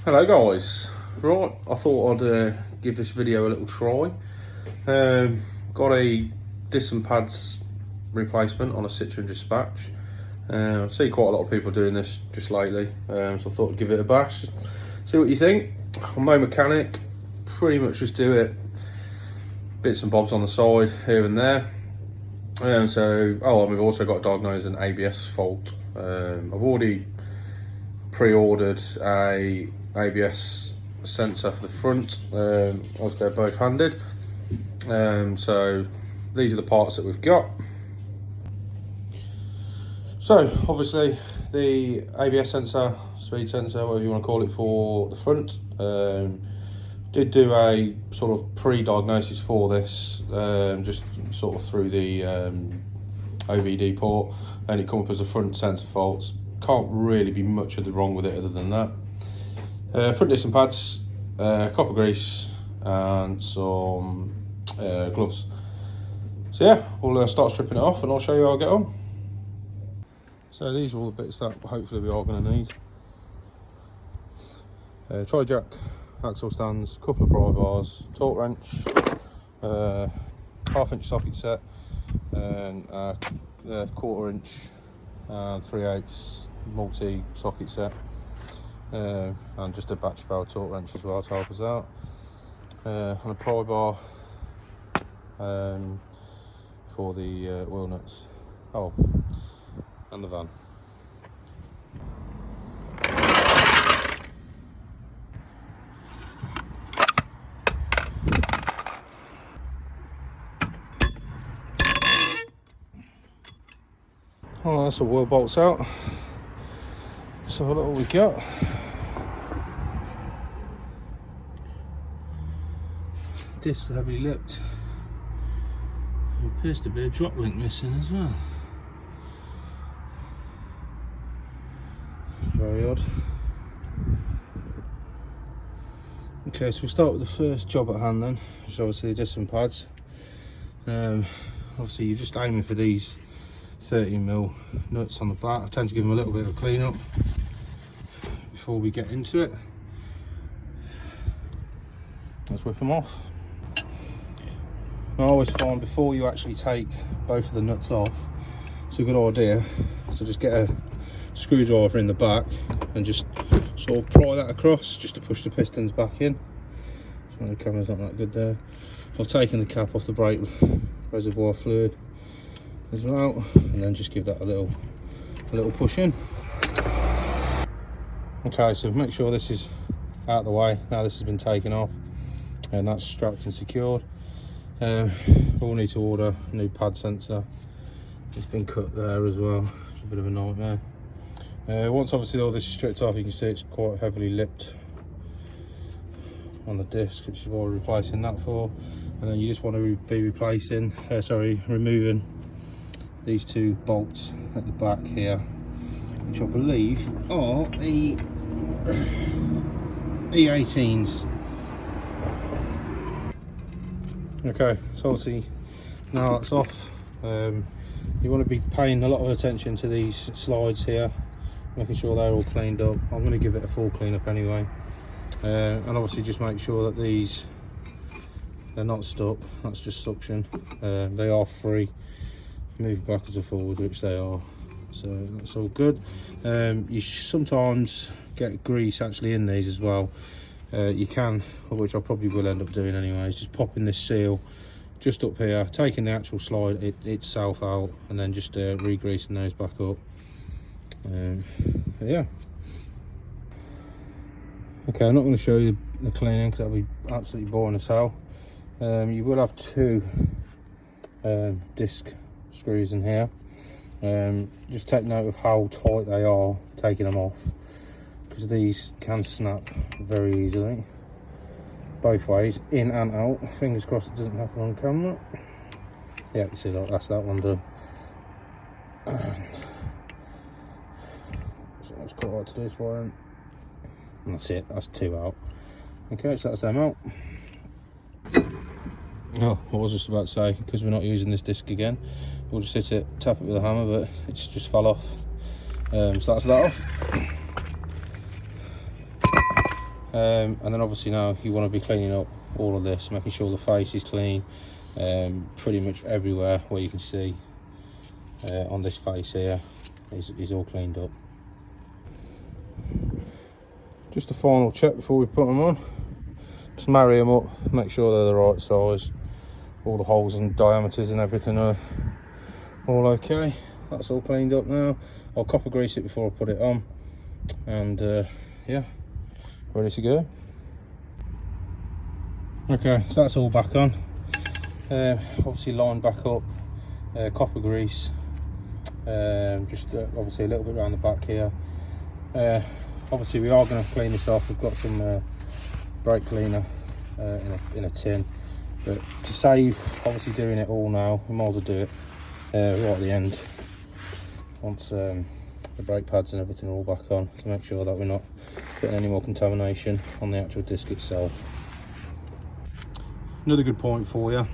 Hello guys, right, I thought I'd give this video a little try. Got a disc and pads replacement on a Citroen Dispatch. I see quite a lot of people doing this just lately, so I thought I'd give it a bash, see what you think. I'm no mechanic, pretty much just do it bits and bobs on the side here and there. And we've also got diagnosed an ABS fault. I've already pre-ordered a ABS sensor for the front, as they're both handed. So these are the parts that we've got. So obviously the ABS sensor, speed sensor, whatever you want to call it, for the front, did do a sort of pre-diagnosis for this, just sort of through the OVD port, and it come up as a front sensor faults. Can't really be much of the wrong with it other than that. Front disc and pads, copper grease and some gloves. So yeah, we'll start stripping it off and I'll show you how I get on. So these are all the bits that hopefully we are going to need. Tri-jack, axle stands, couple of pry bars, torque wrench, 1/2 inch socket set, and a 1/4 inch and 3/8 multi socket set, and just a battery powered torque wrench as well to help us out, and a pry bar for the wheel nuts, and the van. Oh, that's all wheel bolts out. Let's have a look what we got. Discs are heavily lipped. There appears to be a drop link missing as well. Very odd. Okay, so we start with the first job at hand then, which is obviously the disc and pads. Obviously you're just aiming for these 13mm nuts on the back. I tend to give them a little bit of a clean up before we get into it. Let's whip them off. I always find before you actually take both of the nuts off, it's a good idea to just get a screwdriver in the back and just sort of pry that across, just to push the pistons back in. So the camera's not that good there. I've taken the cap off the brake reservoir fluid as well, and then just give that a little push in. Okay, so make sure this is out of the way. Now this has been taken off and that's strapped and secured. We'll need to order a new pad sensor. It's been cut there as well. It's a bit of a nightmare. Once obviously all this is stripped off, you can see it's quite heavily lipped on the disc, which is what we're replacing that for. And then you just want to be removing these two bolts at the back here, which I believe are the E18s. Okay, so obviously now that's off, you want to be paying a lot of attention to these slides here, making sure they're all cleaned up. I'm going to give it a full clean up anyway, and obviously just make sure that they're not stuck. That's just suction. They are free, moving backwards and forwards, which they are, so that's all good. You sometimes get grease actually in these as well. You can, which I probably will end up doing anyway, is just popping this seal just up here, taking the actual slide itself out, and then just re-greasing those back up. Yeah. Okay, I'm not going to show you the cleaning because that'll be absolutely boring as hell. You will have two disc screws in here. Just take note of how tight they are taking them off, because these can snap very easily both ways, in and out. Fingers crossed it doesn't happen on camera. Yeah, you see that, that's that one done. And so it's quite hard to do this one, and that's it, that's two out. Okay, so that's them out. Oh, I was just about to say, because we're not using this disc again, we'll just hit it, tap it with a hammer, but it's just fell off. So that's that off. And then obviously now you want to be cleaning up all of this, making sure the face is clean, pretty much everywhere where you can see on this face here is all cleaned up. Just a final check before we put them on. Just marry them up, make sure they're the right size. All the holes and diameters and everything are all okay. That's all cleaned up now. I'll copper grease it before I put it on, and yeah, ready to go. Okay, so that's all back on. Obviously line back up, copper grease, just obviously a little bit around the back here. Obviously we are going to clean this off. We've got some brake cleaner in a tin, but to save obviously doing it all now, we might as well do it right at the end, once the brake pads and everything are all back on, to make sure that we're not putting any more contamination on the actual disc itself. Another good point for you,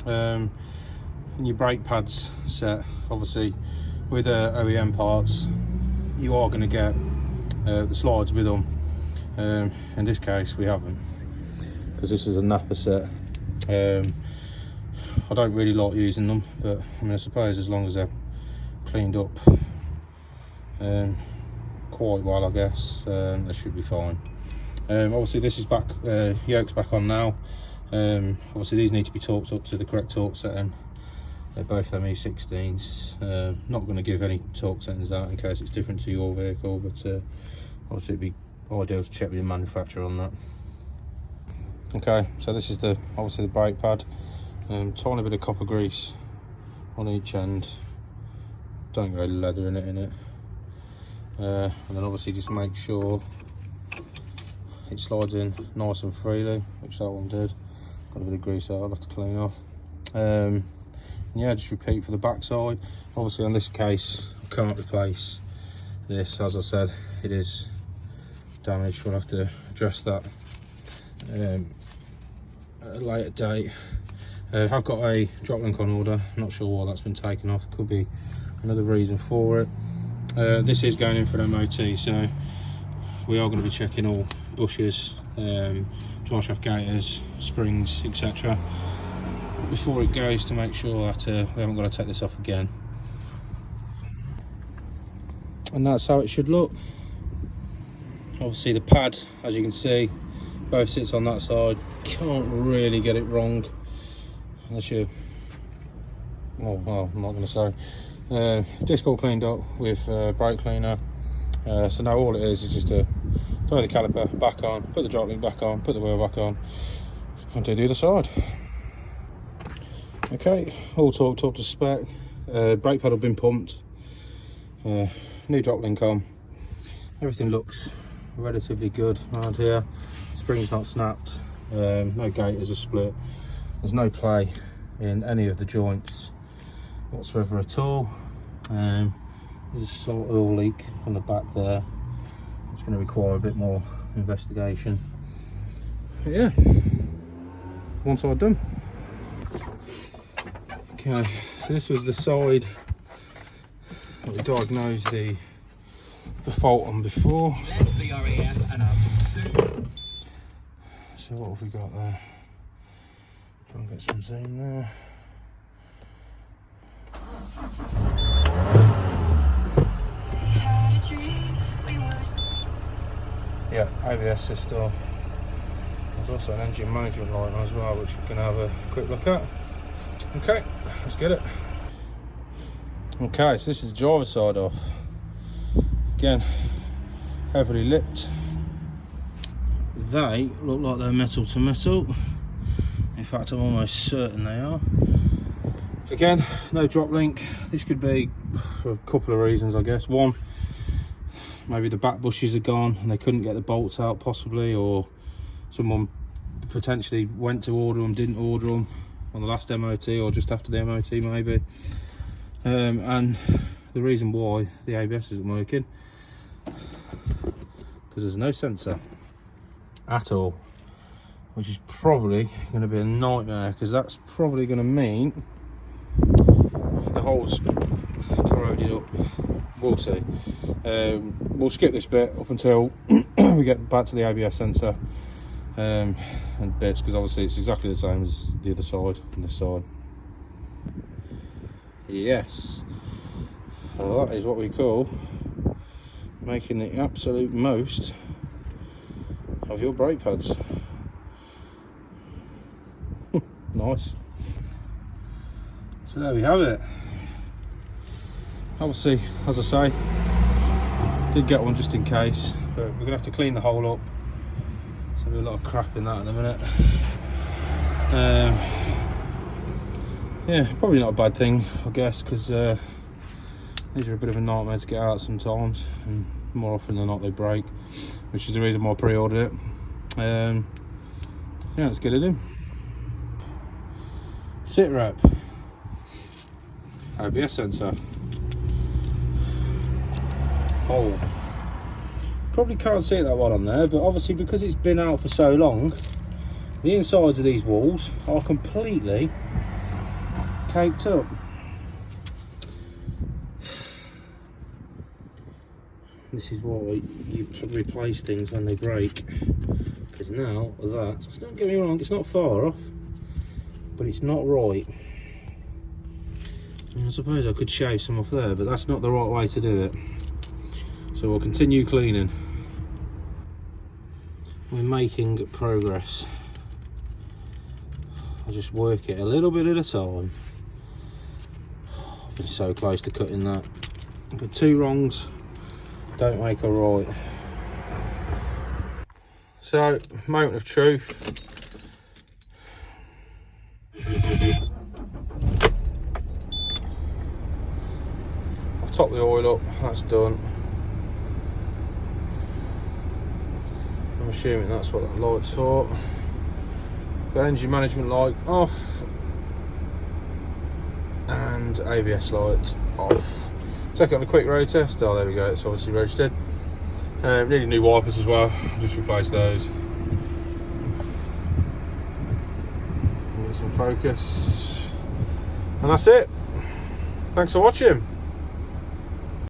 in your brake pads set, obviously with OEM parts you are going to get the slides with them. In this case we haven't, because this is a Napa set. I don't really like using them, but I mean, I suppose as long as they're cleaned up quite well, I guess they should be fine. Obviously this is back, yoke's back on now. Obviously these need to be torqued up to the correct torque setting. They're both them E16s. Not going to give any torque settings out in case it's different to your vehicle, but obviously it'd be ideal to check with your manufacturer on that. Okay, so this is obviously the brake pad. Tiny bit of copper grease on each end. Don't go leathering it in it. And then obviously just make sure it slides in nice and freely, which that one did. Got a bit of grease out, I'll have to clean off. Yeah, just repeat for the back side. Obviously on this case I can't replace this, as I said, it is damaged. We'll have to address that at a later date. I've got a drop link on order, not sure why that's been taken off. Could be another reason for it. This is going in for an MOT, so we are going to be checking all bushes, drive shaft gaiters, springs, etc. before it goes, to make sure that we haven't got to take this off again. And that's how it should look. Obviously the pad, as you can see, both sits on that side. Can't really get it wrong unless you, well, I'm not going to say. Disc all cleaned up with brake cleaner. So now all it is just to throw the caliper back on, put the drop link back on, put the wheel back on, and do the other side. Okay, all torqued up to spec. Brake pedal been pumped. New drop link on. Everything looks relatively good around here. Spring's not snapped. No gaiters are split. There's no play in any of the joints whatsoever at all. There's a slight oil leak on the back there. It's going to require a bit more investigation. But yeah, one side done. Okay, so this was the side that we diagnosed the fault on before. So what have we got there? Try and get some zoom there. Yeah, ABS system. There's also an engine management light on as well, which we're going to have a quick look at. Okay, let's get it. Okay, so this is the driver's side off. Again, heavily lipped. They look like they're metal to metal. In fact, I'm almost certain they are. Again, no drop link. This could be for a couple of reasons, I guess. One, maybe the back bushes are gone and they couldn't get the bolts out possibly, or someone potentially went to order them, didn't order them on the last MOT or just after the MOT maybe. And the reason why the ABS isn't working, because there's no sensor at all, which is probably going to be a nightmare, because that's probably going to mean the hole's corroded up. We'll see. We'll skip this bit up until we get back to the ABS sensor and bits, because obviously it's exactly the same as the other side and this side. Yes, so that is what we call making the absolute most of your brake pads. Nice. So there we have it. Obviously, as I say, did get one just in case, but we're gonna have to clean the hole up. So there'll be a lot of crap in that in a minute. Yeah, probably not a bad thing, I guess, because these are a bit of a nightmare to get out sometimes, and more often than not they break, which is the reason why I pre-ordered it. Yeah, let's get it in. Sit rep, ABS sensor, hole. Probably can't see that one on there, but obviously because it's been out for so long, the insides of these walls are completely caked up. This is why you replace things when they break, because now that, don't get me wrong, it's not far off, but it's not right. I suppose I could shave some off there, but that's not the right way to do it. So we'll continue cleaning. We're making progress. I'll just work it a little bit at a time. I've been so close to cutting that, but two wrongs don't make a right. So, moment of truth. I've topped the oil up, that's done. I'm assuming that's what that light's for. The engine management light off, and ABS light off. Take it on a quick road test. Oh, there we go, it's obviously registered. Needed new wipers as well, just replace those. Get some focus, and that's it. Thanks for watching.